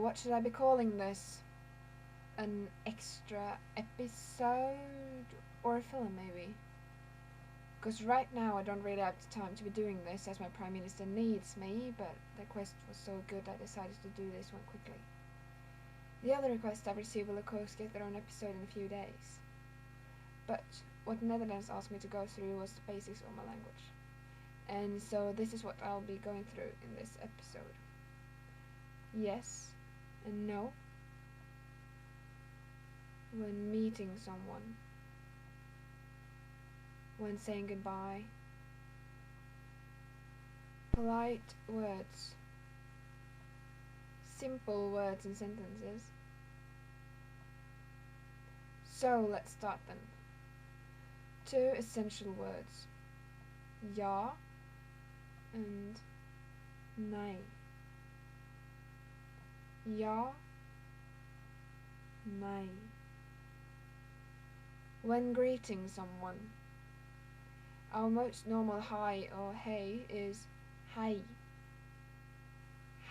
what should I be calling this? An extra episode or a film, maybe? Because right now I don't really have the time to be doing this as my Prime Minister needs me, but the request was so good I decided to do this one quickly. The other requests I've received will of course get their own episode in a few days. But what Netherlands asked me to go through was the basics of my language. And so this is what I'll be going through in this episode. Yes and no. When meeting someone. When saying goodbye. Polite words. Simple words and sentences. So let's start then. 2 essential words. Ja and nej. Ja, nej. When greeting someone, our most normal hi or hey is hei.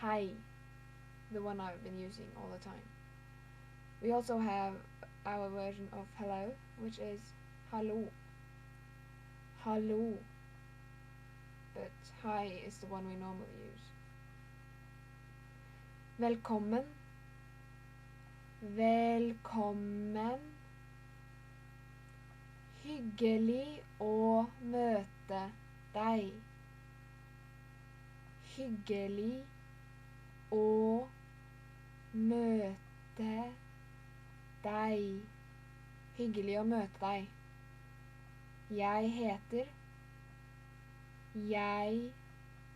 Hei, the one I've been using all the time. We also have our version of hello, which is hallo. Hallo. But hi is the one we normally use. Velkommen. Velkommen. Hyggelig å møte deg. Hyggelig å møte deg. Hyggelig å møte deg. Jeg heter. Jeg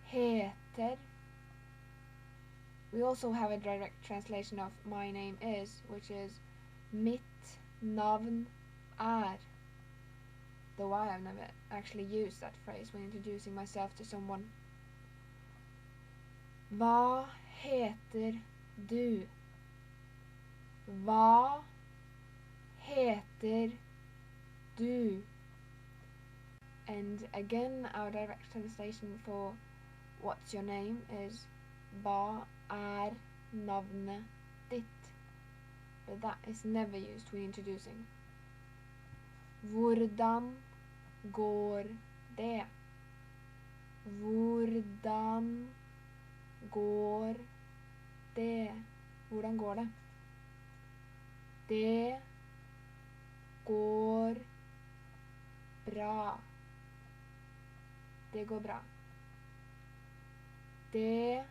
heter. We also have a direct translation of my name is, which is mitt navn er. Though I have never actually used that phrase when introducing myself to someone. Hva heter du? Hva heter du? And again, our direct translation for what's your name is hva er navnet ditt? But that is never used when introducing. Hvordan går det? Hvordan går det? Hvordan går det? Det går bra. Det går bra. Det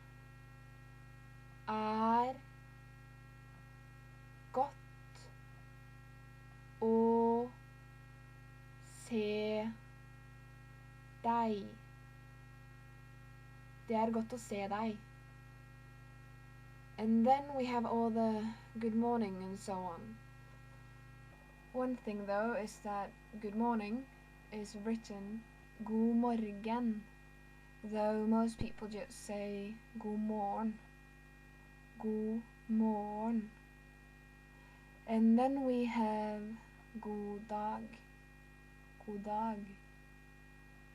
er godt å se deg. Det er godt å se deg. And then we have all the good morning and so on. One thing though is that good morning is written god morgen, though most people just say god morgen. God morgen. And then we have god dag. God dag.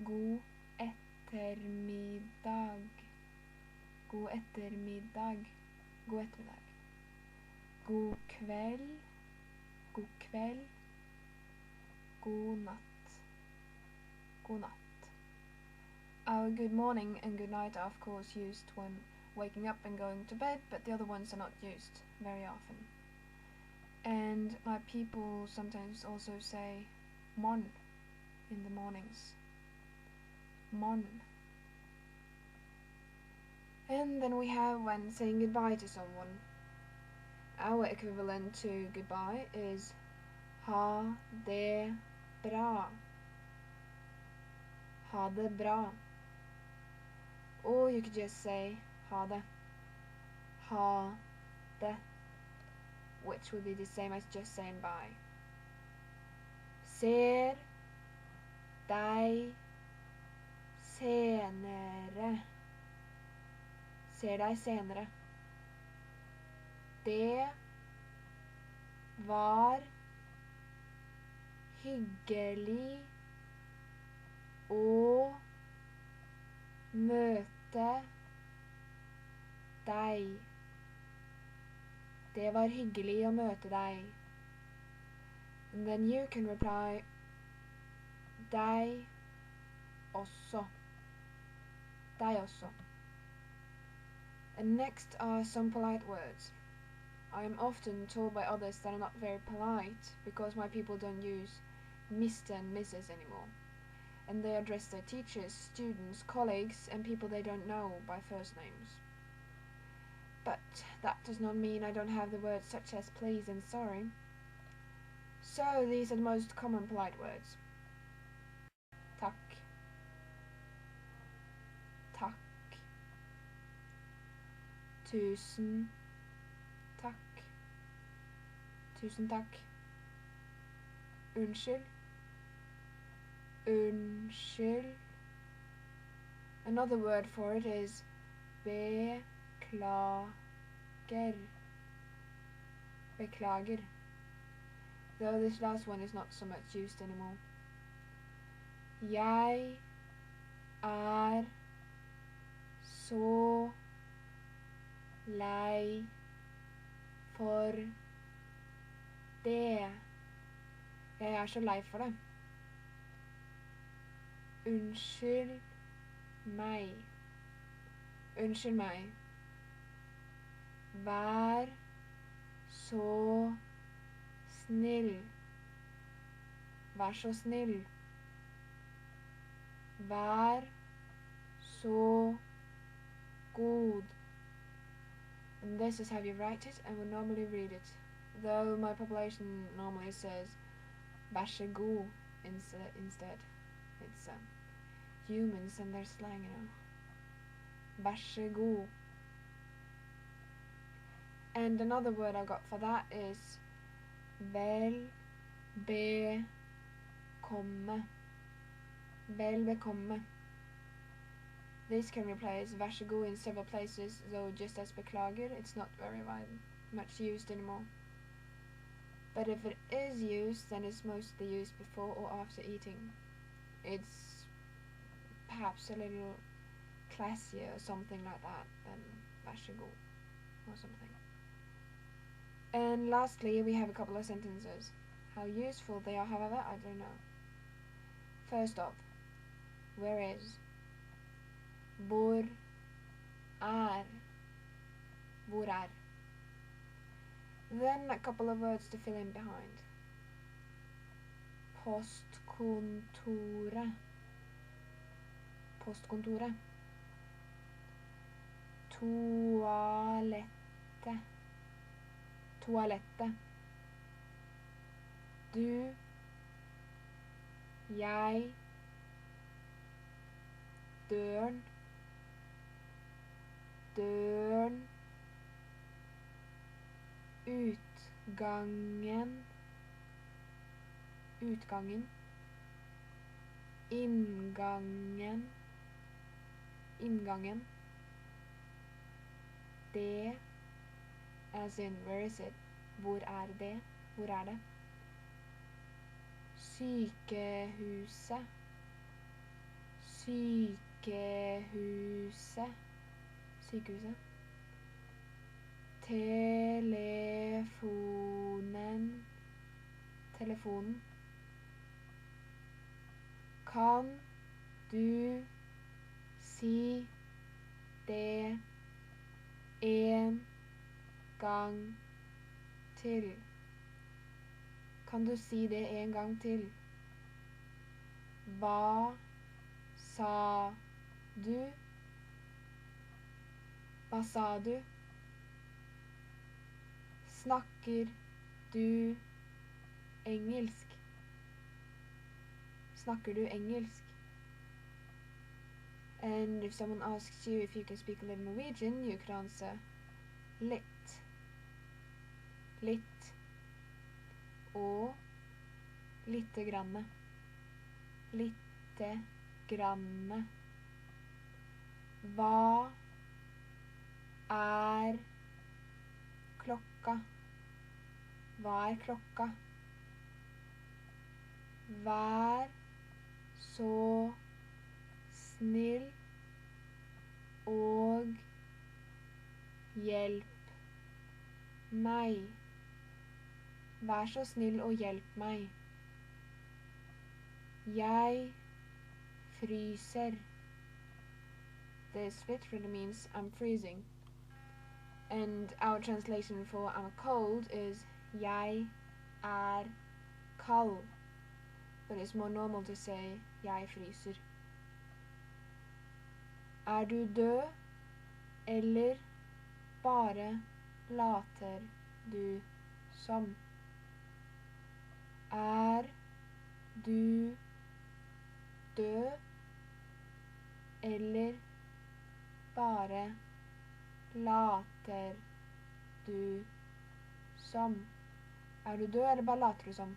God ettermiddag. God ettermiddag. God ettermiddag. God kveld. God kveld. God natt. God natt. Our good morning and good night are of course used when waking up and going to bed, but the other ones are not used very often. And like people sometimes also say morgen in the mornings. Morgen. And then we have when saying goodbye to someone. Our equivalent to goodbye is ha det bra. Ha det bra. Or you could just say ha det. Ha det. Which would be the same as just saying bye. Ser deg senere. Ser deg senere. Det var hyggelig å møte deg. Det var hyggelig å møte deg. And then you can reply, deg også. Deg også. And next are some polite words. I am often told by others that I'm not very polite because my people don't use Mr. and Mrs. anymore. And they address their teachers, students, colleagues, and people they don't know by first names. But that does not mean I don't have the words such as please and sorry. So these are the most common polite words. Takk. Takk. Tusen takk. Tusen takk. Unnskyld. Unnskyld. Another word for it is beklager. Beklager. Though this last one is not so much used anymore. Jeg er så lei for det. Jeg er så lei for det. Unnskyld meg. Unnskyld meg. Vær så snill. Vær så snill. Vær så god. And this is how you write it and would normally read it. Though my population normally says vær så god instead. It's humans and their slang, you know. Vær så god. And another word I got for that is vel bekomme. Vel bekomme. This can replace vær så god in several places, though just as beklager, it's not very much used anymore. But if it is used, then it's mostly used before or after eating. It's perhaps a little classier or something like that than vær så god or something. And lastly, we have a couple of sentences. How useful they are, however, I don't know. First off, where is? Hvor er? Hvor er? Then a couple of words to fill in behind. Postkontoret. Postkontoret. Toalettet. Toalettet. Du. Jeg. Døren. Døren. Utgangen. Utgangen. Inngangen. Inngangen. Det. As in, where is it? Hvor er det? Hvor er det? Sykehuset. Sykehuset. Sykehuset. Telefonen. Telefonen. Kan du si det en gang til? Kan du si det en gang til? Hva sa du? Hva sa du? Snakker du engelsk? Snakker du engelsk? And if someone asks you if you can speak a little Norwegian, you could answer litt. Litt. Og lite granne. Lite granne. Hva er klokka? Hva er klokka? Vær så snill og hjelp meg. Vær så snill og hjelp meg. Jeg fryser. This literally means I'm freezing. And our translation for I'm cold is jeg kald. But it's more normal to say jeg fryser. Du død, eller bare later du som? Du død, eller bare later du som? Du død, eller bare later du som?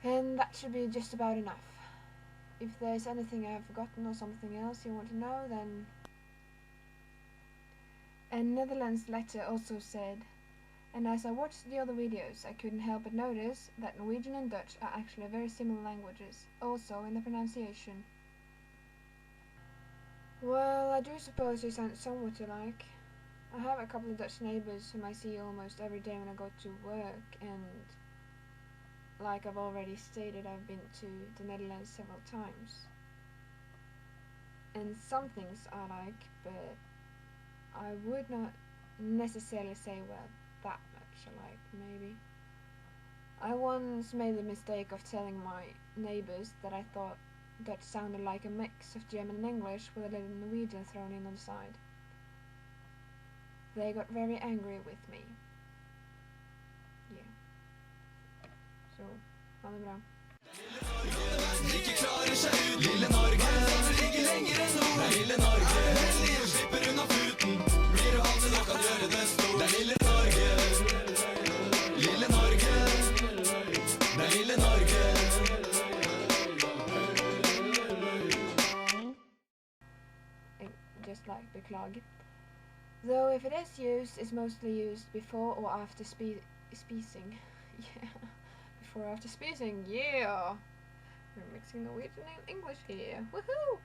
And that should be just about enough. If there's anything I have forgotten or something else you want to know, then... A Netherlands letter also said, and as I watched the other videos, I couldn't help but notice that Norwegian and Dutch are actually very similar languages, also in the pronunciation. Well, I do suppose they sound somewhat alike. I have a couple of Dutch neighbours whom I see almost every day when I go to work, and like I've already stated, I've been to the Netherlands several times. And some things I like, but I would not necessarily say, well, that much alike, maybe. I once made the mistake of telling my neighbours that I thought Dutch sounded like a mix of German and English with a little Norwegian thrown in on the side. They got very angry with me. Yeah. Så, ha det bra. Lille Norge, ligger lenger enn nord. Det er lille Norge, heldige slipper unna futen. Blir du alltid nok kan gjøre det stort. Det er lille Norge, lille Norge. Det er lille Norge. Just like beklager. Though if it is used, it's mostly used before or after speaking. Yeah. Before or after speaking, yeah! We're mixing Norwegian and English here. Woohoo!